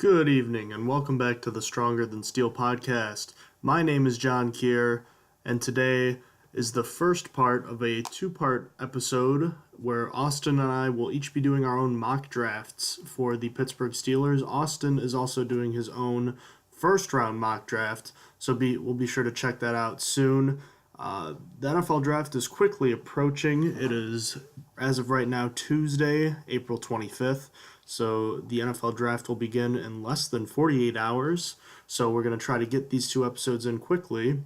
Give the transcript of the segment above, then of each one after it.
Good evening, and welcome back to the Stronger Than Steel podcast. My name is John Kier, and today is the first part of a two-part episode where Austin and I will each be doing our own mock drafts for the Pittsburgh Steelers. Austin is also doing his own first-round mock draft, so we'll be sure to check that out soon. The NFL draft is quickly approaching. It is, as of right now, Tuesday, April 25th. So the NFL draft will begin in less than 48 hours. So we're going to try to get these two episodes in quickly.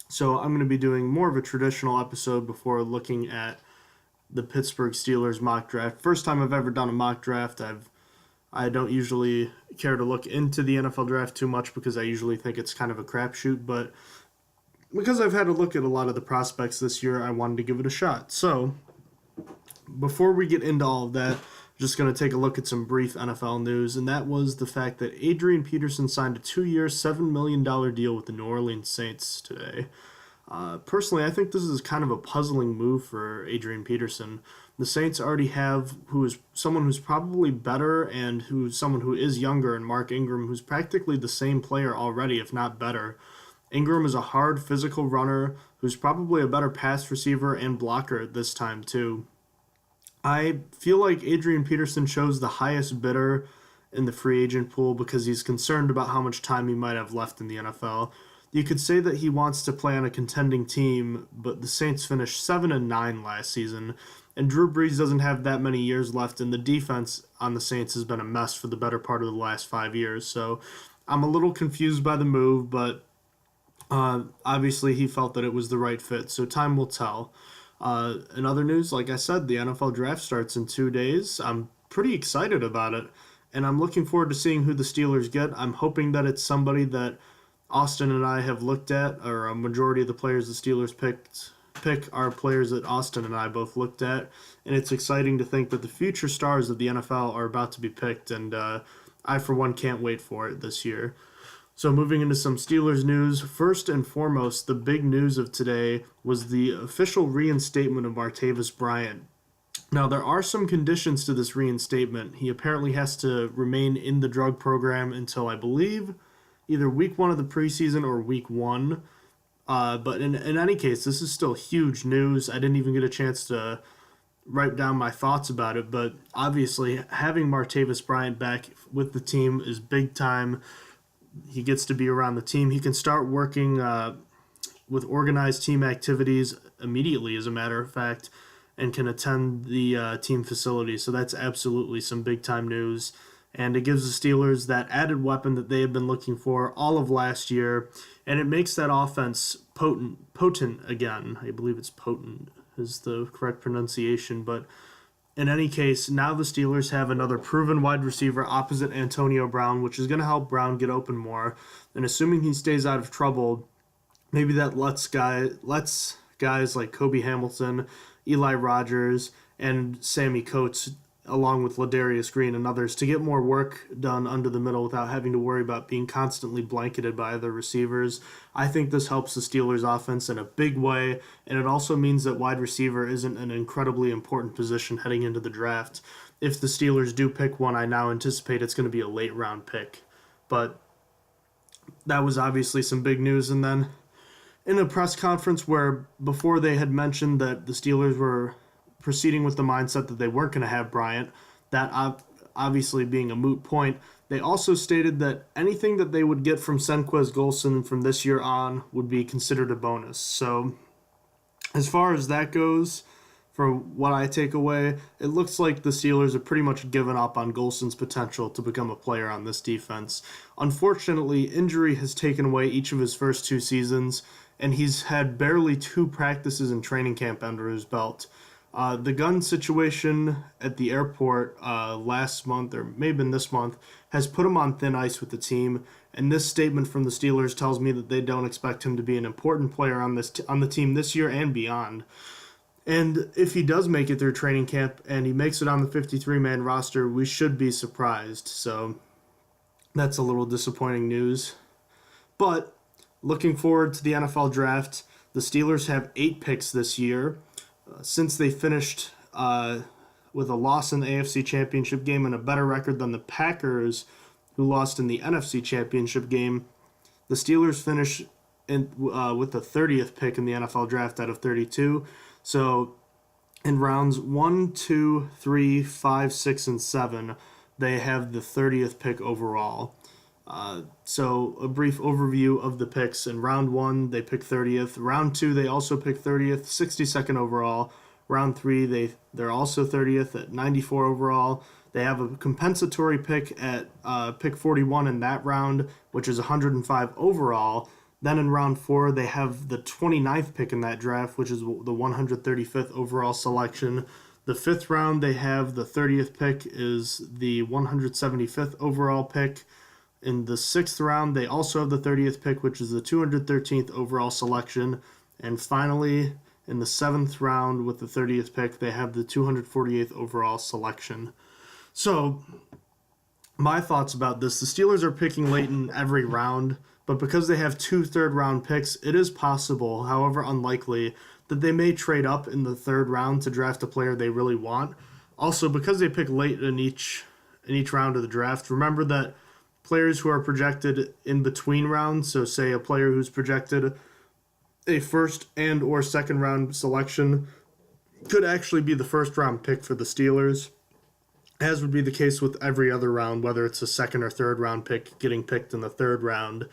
So I'm going to be doing more of a traditional episode before looking at the Pittsburgh Steelers mock draft. First time I've ever done a mock draft. I don't usually care to look into the NFL draft too much because I usually think it's kind of a crapshoot, but because I've had to look at a lot of the prospects this year, I wanted to give it a shot. So before we get into all of that, just going to take a look at some brief NFL news, and that was the fact that Adrian Peterson signed a 2-year, $7 million deal with the New Orleans Saints today. Personally, I think this is kind of a puzzling move for Adrian Peterson. The Saints already have someone who's probably better and someone who is younger in Mark Ingram, who's practically the same player already, if not better. Ingram is a hard physical runner who's probably a better pass receiver and blocker at this time too. I feel like Adrian Peterson chose the highest bidder in the free agent pool because he's concerned about how much time he might have left in the NFL. You could say that he wants to play on a contending team, but the Saints finished 7-9 last season, and Drew Brees doesn't have that many years left, and the defense on the Saints has been a mess for the better part of the last 5 years. So I'm a little confused by the move, but obviously he felt that it was the right fit, so time will tell. In other news, like I said, the NFL draft starts in 2 days. I'm pretty excited about it, and I'm looking forward to seeing who the Steelers get. I'm hoping that it's somebody that Austin and I have looked at, or a majority of the players the Steelers pick are players that Austin and I both looked at, and it's exciting to think that the future stars of the NFL are about to be picked, and I, for one, can't wait for it this year. So moving into some Steelers news, first and foremost, the big news of today was the official reinstatement of Martavis Bryant. Now, there are some conditions to this reinstatement. He apparently has to remain in the drug program until, I believe, either week 1 of the preseason or week 1. But in any case, this is still huge news. I didn't even get a chance to write down my thoughts about it, but obviously having Martavis Bryant back with the team is big time. He gets to be around the team. He can start working with organized team activities immediately, as a matter of fact, and can attend the team facility. So that's absolutely some big-time news. And it gives the Steelers that added weapon that they have been looking for all of last year, and it makes that offense potent again. I believe it's potent is the correct pronunciation, but in any case, now the Steelers have another proven wide receiver opposite Antonio Brown, which is going to help Brown get open more. And assuming he stays out of trouble, maybe that lets guys like Kobe Hamilton, Eli Rogers, and Sammy Coates, along with Ladarius Green and others, to get more work done under the middle without having to worry about being constantly blanketed by other receivers. I think this helps the Steelers' offense in a big way, and it also means that wide receiver isn't an incredibly important position heading into the draft. If the Steelers do pick one, I now anticipate it's going to be a late-round pick. But that was obviously some big news. And then in a press conference where before they had mentioned that the Steelers were proceeding with the mindset that they weren't going to have Bryant, that obviously being a moot point, they also stated that anything that they would get from Senquez Golson from this year on would be considered a bonus. So as far as that goes, for what I take away, it looks like the Steelers have pretty much given up on Golson's potential to become a player on this defense. Unfortunately, injury has taken away each of his first 2 seasons, and he's had barely 2 practices in training camp under his belt. The gun situation at the airport last month, or maybe this month, has put him on thin ice with the team, and this statement from the Steelers tells me that they don't expect him to be an important player on the team this year and beyond. And if he does make it through training camp and he makes it on the 53-man roster, we should be surprised. So that's a little disappointing news. But looking forward to the NFL draft, the Steelers have 8 picks this year. Since they finished with a loss in the AFC Championship game and a better record than the Packers who lost in the NFC Championship game. The Steelers finish with the 30th pick in the NFL draft out of 32. So in rounds 1, 2, 3, 5, 6, and 7, they have the 30th pick overall. So a brief overview of the picks. In round 1, they pick 30th. Round 2, they also pick 30th, 62nd overall. Round 3, they're also 30th at 94 overall. They have a compensatory pick at pick 41 in that round, which is 105 overall. Then in round 4, they have the 29th pick in that draft, which is the 135th overall selection. The 5th round, they have the 30th pick is the 175th overall pick. In the 6th round, they also have the 30th pick, which is the 213th overall selection. And finally, in the 7th round with the 30th pick, they have the 248th overall selection. So, my thoughts about this, the Steelers are picking late in every round, but because they have 2 third-round picks, it is possible, however unlikely, that they may trade up in the 3rd round to draft a player they really want. Also, because they pick late in each round of the draft, remember that players who are projected in between rounds, so say a player who's projected a first and or second round selection, could actually be the first round pick for the Steelers, as would be the case with every other round, whether it's a second or third round pick getting picked in the 3rd round.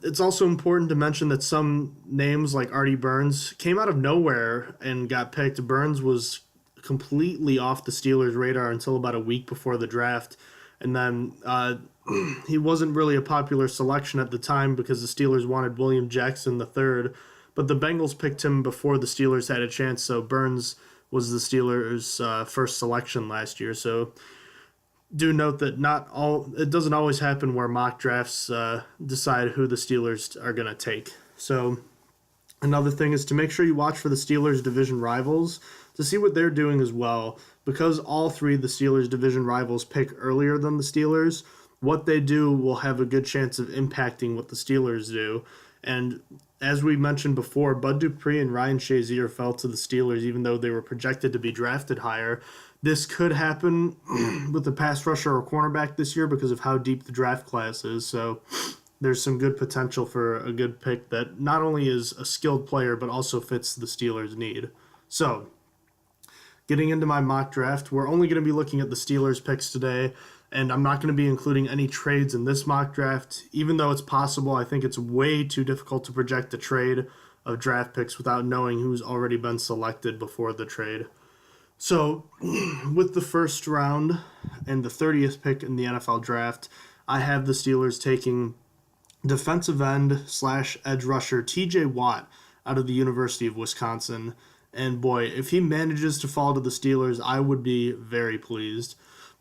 It's also important to mention that some names like Artie Burns came out of nowhere and got picked. Burns was completely off the Steelers' radar until about a week before the draft. And then he wasn't really a popular selection at the time because the Steelers wanted William Jackson III, but the Bengals picked him before the Steelers had a chance, so Burns was the Steelers' first selection last year. So do note that it doesn't always happen where mock drafts decide who the Steelers are going to take. So another thing is to make sure you watch for the Steelers' division rivals to see what they're doing as well. Because all 3 of the Steelers' division rivals pick earlier than the Steelers, what they do will have a good chance of impacting what the Steelers do. And as we mentioned before, Bud Dupree and Ryan Shazier fell to the Steelers even though they were projected to be drafted higher. This could happen with the pass rusher or cornerback this year because of how deep the draft class is. So there's some good potential for a good pick that not only is a skilled player but also fits the Steelers' need. So, getting into my mock draft, we're only going to be looking at the Steelers' picks today, and I'm not going to be including any trades in this mock draft. Even though it's possible, I think it's way too difficult to project a trade of draft picks without knowing who's already been selected before the trade. So, with the first round and the 30th pick in the NFL draft, I have the Steelers taking defensive end / edge rusher TJ Watt out of the University of Wisconsin. And boy, if he manages to fall to the Steelers, I would be very pleased.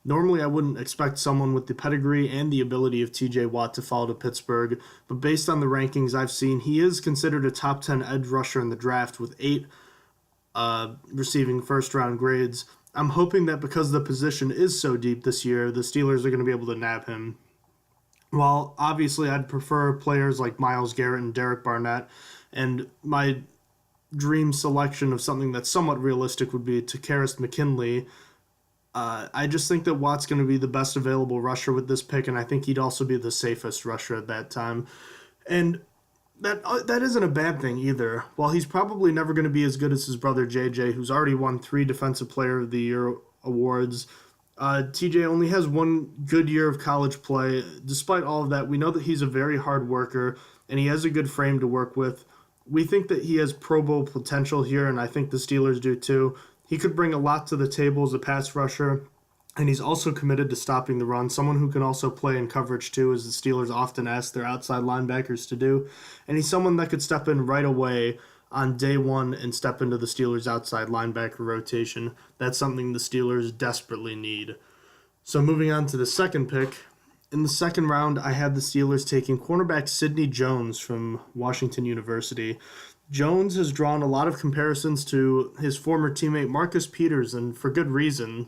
Normally, I wouldn't expect someone with the pedigree and the ability of TJ Watt to fall to Pittsburgh, but based on the rankings I've seen, he is considered a top 10 edge rusher in the draft with 8 receiving first-round grades. I'm hoping that because the position is so deep this year, the Steelers are going to be able to nab him. While obviously I'd prefer players like Myles Garrett and Derek Barnett, and my dream selection of something that's somewhat realistic would be Takaris McKinley. I just think that Watt's going to be the best available rusher with this pick, and I think he'd also be the safest rusher at that time. And that isn't a bad thing either. While he's probably never going to be as good as his brother JJ, who's already won 3 Defensive Player of the Year awards, TJ only has 1 good year of college play. Despite all of that, we know that he's a very hard worker, and he has a good frame to work with. We think that he has Pro Bowl potential here, and I think the Steelers do too. He could bring a lot to the table as a pass rusher, and he's also committed to stopping the run, someone who can also play in coverage too, as the Steelers often ask their outside linebackers to do. And he's someone that could step in right away on day 1 and step into the Steelers' outside linebacker rotation. That's something the Steelers desperately need. So moving on to the second pick. In the second round, I had the Steelers taking cornerback Sidney Jones from Washington University. Jones has drawn a lot of comparisons to his former teammate Marcus Peters, and for good reason.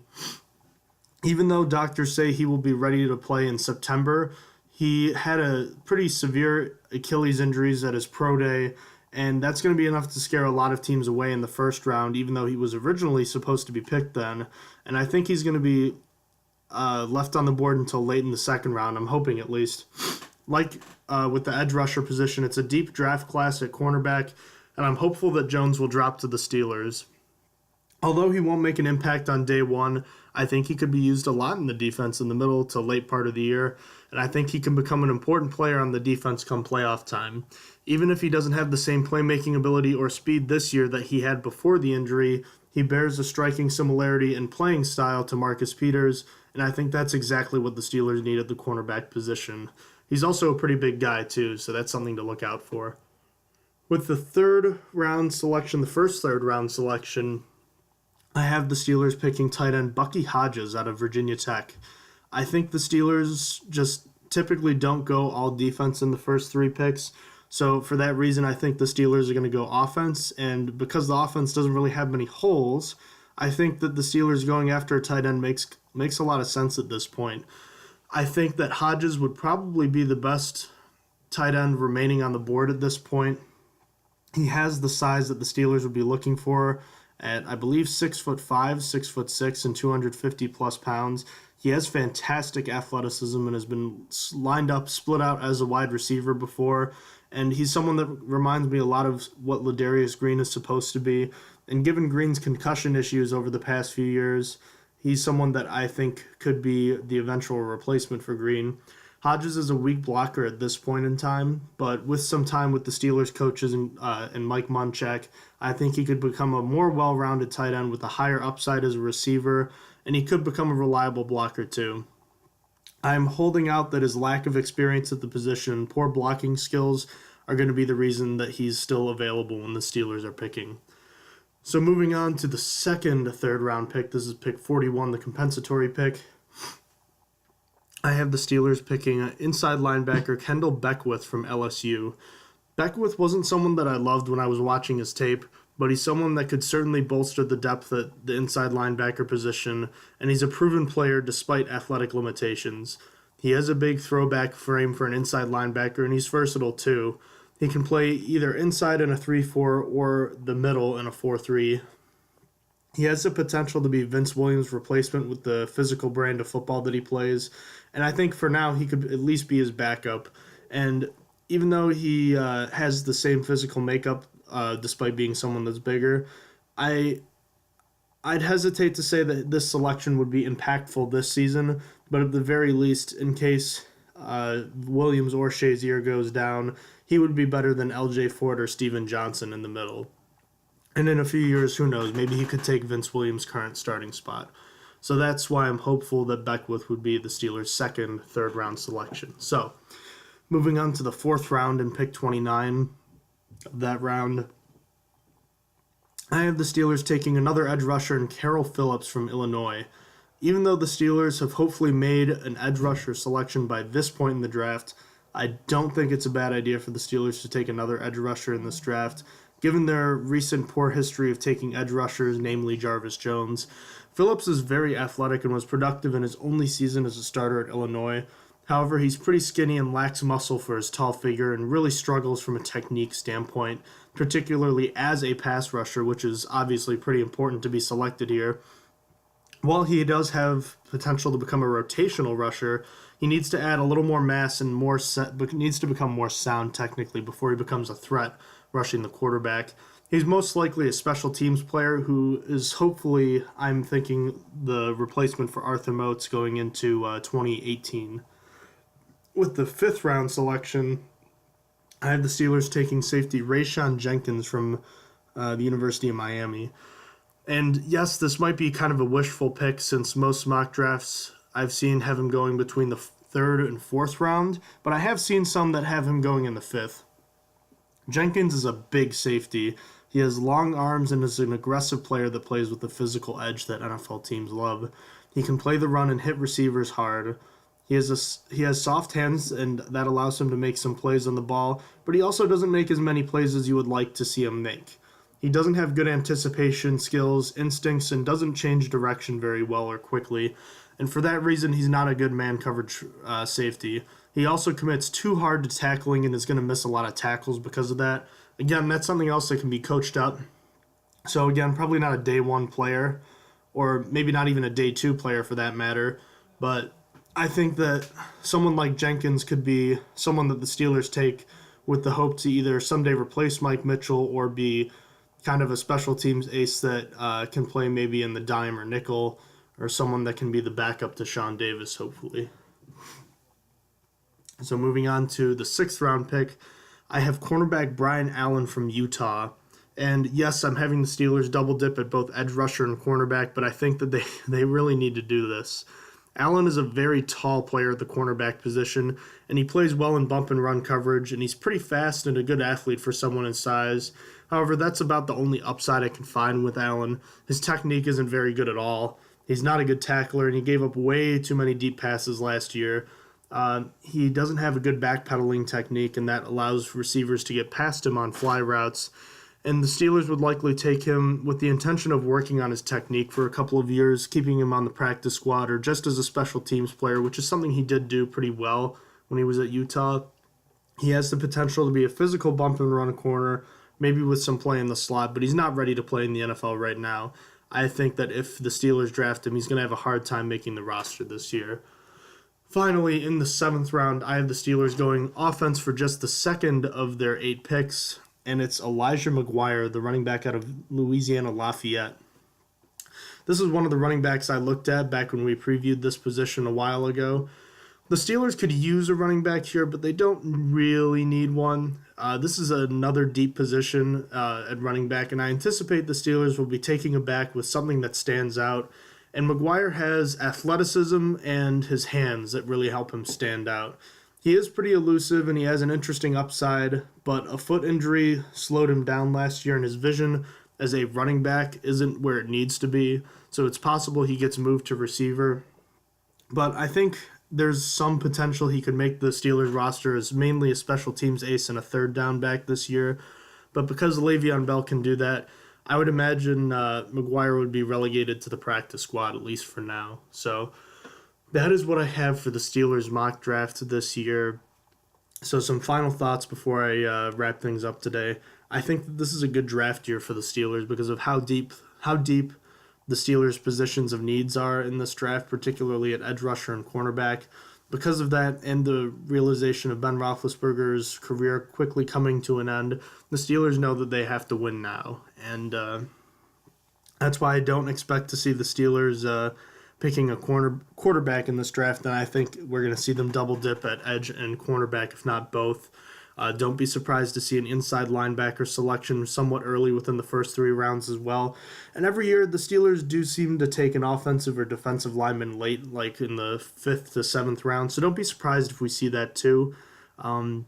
Even though doctors say he will be ready to play in September, he had a pretty severe Achilles injuries at his pro day, and that's going to be enough to scare a lot of teams away in the first round, even though he was originally supposed to be picked then. And I think he's going to be left on the board until late in the second round. I'm hoping at least. Like with the edge rusher position, it's a deep draft class at cornerback, and I'm hopeful that Jones will drop to the Steelers. Although he won't make an impact on day one, I think he could be used a lot in the defense in the middle to late part of the year, and I think he can become an important player on the defense come playoff time. Even if he doesn't have the same playmaking ability or speed this year that he had before the injury, he bears a striking similarity in playing style to Marcus Peters, and I think that's exactly what the Steelers need at the cornerback position. He's also a pretty big guy, too, so that's something to look out for. With the first third round selection, I have the Steelers picking tight end Bucky Hodges out of Virginia Tech. I think the Steelers just typically don't go all defense in the first three picks. So for that reason, I think the Steelers are going to go offense. And because the offense doesn't really have many holes, I think that the Steelers going after a tight end makes a lot of sense at this point. I think that Hodges would probably be the best tight end remaining on the board at this point. He has the size that the Steelers would be looking for at, I believe, 6'5", 6'6", and 250 plus pounds. He has fantastic athleticism and has been lined up, split out as a wide receiver before. And he's someone that reminds me a lot of what Ladarius Green is supposed to be. And given Green's concussion issues over the past few years, he's someone that I think could be the eventual replacement for Green. Hodges is a weak blocker at this point in time, but with some time with the Steelers coaches and Mike Munchak, I think he could become a more well-rounded tight end with a higher upside as a receiver, and he could become a reliable blocker too. I'm holding out that his lack of experience at the position and poor blocking skills are going to be the reason that he's still available when the Steelers are picking. So moving on to the second third round pick, this is pick 41, the compensatory pick. I have the Steelers picking inside linebacker Kendall Beckwith from LSU. Beckwith wasn't someone that I loved when I was watching his tape, but he's someone that could certainly bolster the depth at the inside linebacker position, and he's a proven player despite athletic limitations. He has a big throwback frame for an inside linebacker, and he's versatile too. He can play either inside in a 3-4 or the middle in a 4-3. He has the potential to be Vince Williams' replacement with the physical brand of football that he plays, and I think for now he could at least be his backup. And even though he has the same physical makeup, despite being someone that's bigger, I'd hesitate to say that this selection would be impactful this season, but at the very least, in case Williams or Shazier goes down, he would be better than LJ Ford or Steven Johnson in the middle. And in a few years, who knows, maybe he could take Vince Williams' current starting spot. So that's why I'm hopeful that Beckwith would be the Steelers' second, third round selection. So, moving on to the fourth round and pick 29 of that round, I have the Steelers taking another edge rusher in Carroll Phillips from Illinois. Even though the Steelers have hopefully made an edge rusher selection by this point in the draft, I don't think it's a bad idea for the Steelers to take another edge rusher in this draft, given their recent poor history of taking edge rushers, namely Jarvis Jones. Phillips is very athletic and was productive in his only season as a starter at Illinois. However, he's pretty skinny and lacks muscle for his tall figure and really struggles from a technique standpoint, particularly as a pass rusher, which is obviously pretty important to be selected here. While he does have potential to become a rotational rusher, he needs to add a little more mass and needs to become more sound technically before he becomes a threat rushing the quarterback. He's most likely a special teams player who is hopefully, I'm thinking, the replacement for Arthur Moats going into 2018. With the fifth round selection, I have the Steelers taking safety Rayshawn Jenkins from the University of Miami. And yes, this might be kind of a wishful pick since most mock drafts I've seen have him going between the third and fourth round, but I have seen some that have him going in the fifth. Jenkins is a big safety. He has long arms and is an aggressive player that plays with the physical edge that NFL teams love. He can play the run and hit receivers hard. He has soft hands, and that allows him to make some plays on the ball, but he also doesn't make as many plays as you would like to see him make. He doesn't have good anticipation skills, instincts, and doesn't change direction very well or quickly, and for that reason, he's not a good man coverage safety. He also commits too hard to tackling and is going to miss a lot of tackles because of that. Again, that's something else that can be coached up. So again, probably not a day one player, or maybe not even a day two player for that matter, But I think that someone like Jenkins could be someone that the Steelers take with the hope to either someday replace Mike Mitchell or be kind of a special teams ace that can play maybe in the dime or nickel, or someone that can be the backup to Sean Davis, hopefully. So moving on to the 6th-round pick, I have cornerback Brian Allen from Utah. And yes, I'm having the Steelers double dip at both edge rusher and cornerback, but I think that they really need to do this. Allen is a very tall player at the cornerback position, and he plays well in bump and run coverage, and he's pretty fast and a good athlete for someone his size. However, that's about the only upside I can find with Allen. His technique isn't very good at all. He's not a good tackler, and he gave up way too many deep passes last year. He doesn't have a good backpedaling technique, and that allows receivers to get past him on fly routes. And the Steelers would likely take him with the intention of working on his technique for a couple of years, keeping him on the practice squad or just as a special teams player, which is something he did do pretty well when he was at Utah. He has the potential to be a physical bump and run corner, maybe with some play in the slot, but he's not ready to play in the NFL right now. I think that if the Steelers draft him, he's going to have a hard time making the roster this year. Finally, in the 7th round, I have the Steelers going offense for just the second of their 8 picks, and it's Elijah McGuire, the running back out of Louisiana Lafayette. This is one of the running backs I looked at back when we previewed this position a while ago. The Steelers could use a running back here, but they don't really need one. This is another deep position at running back, and I anticipate the Steelers will be taking a back with something that stands out. And McGuire has athleticism and his hands that really help him stand out. He is pretty elusive and he has an interesting upside, but a foot injury slowed him down last year, and his vision as a running back isn't where it needs to be. So it's possible he gets moved to receiver. But I think there's some potential he could make the Steelers roster as mainly a special teams ace and a third down back this year. But because Le'Veon Bell can do that, I would imagine McGuire would be relegated to the practice squad, at least for now. So that is what I have for the Steelers mock draft this year. So some final thoughts before I wrap things up today. I think that this is a good draft year for the Steelers because of how deep the Steelers' positions of needs are in this draft, particularly at edge rusher and cornerback. Because of that and the realization of Ben Roethlisberger's career quickly coming to an end, the Steelers know that they have to win now. And that's why I don't expect to see the Steelers picking a quarterback in this draft, and I think we're going to see them double dip at edge and cornerback, if not both. Don't be surprised to see an inside linebacker selection somewhat early within the first 3 rounds as well. And every year, the Steelers do seem to take an offensive or defensive lineman late, like in the 5th to 7th round. So don't be surprised if we see that too. And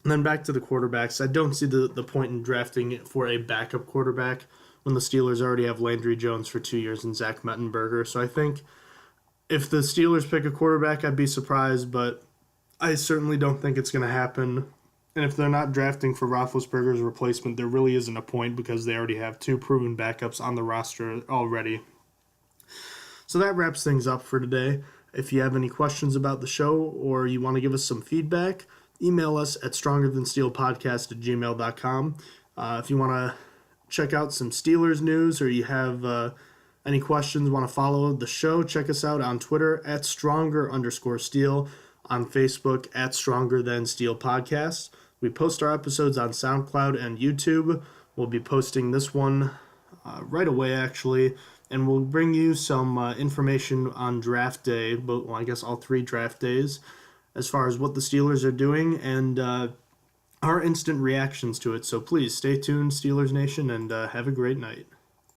then back to the quarterbacks. I don't see the point in drafting for a backup quarterback when the Steelers already have Landry Jones for 2 years and Zach Mettenberger. So I think if the Steelers pick a quarterback, I'd be surprised, but I certainly don't think it's going to happen. And if they're not drafting for Roethlisberger's replacement, there really isn't a point because they already have 2 proven backups on the roster already. So that wraps things up for today. If you have any questions about the show or you want to give us some feedback, email us at strongerthansteelpodcast@gmail.com. If you want to check out some Steelers news or you have any questions, want to follow the show, check us out on Twitter at @stronger_steel, on Facebook at Stronger Than Steel Podcast. We post our episodes on SoundCloud and YouTube. We'll be posting this one right away, actually, and we'll bring you some information on draft day, well, I guess all 3 draft days, as far as what the Steelers are doing and our instant reactions to it. So please stay tuned, Steelers Nation, and have a great night.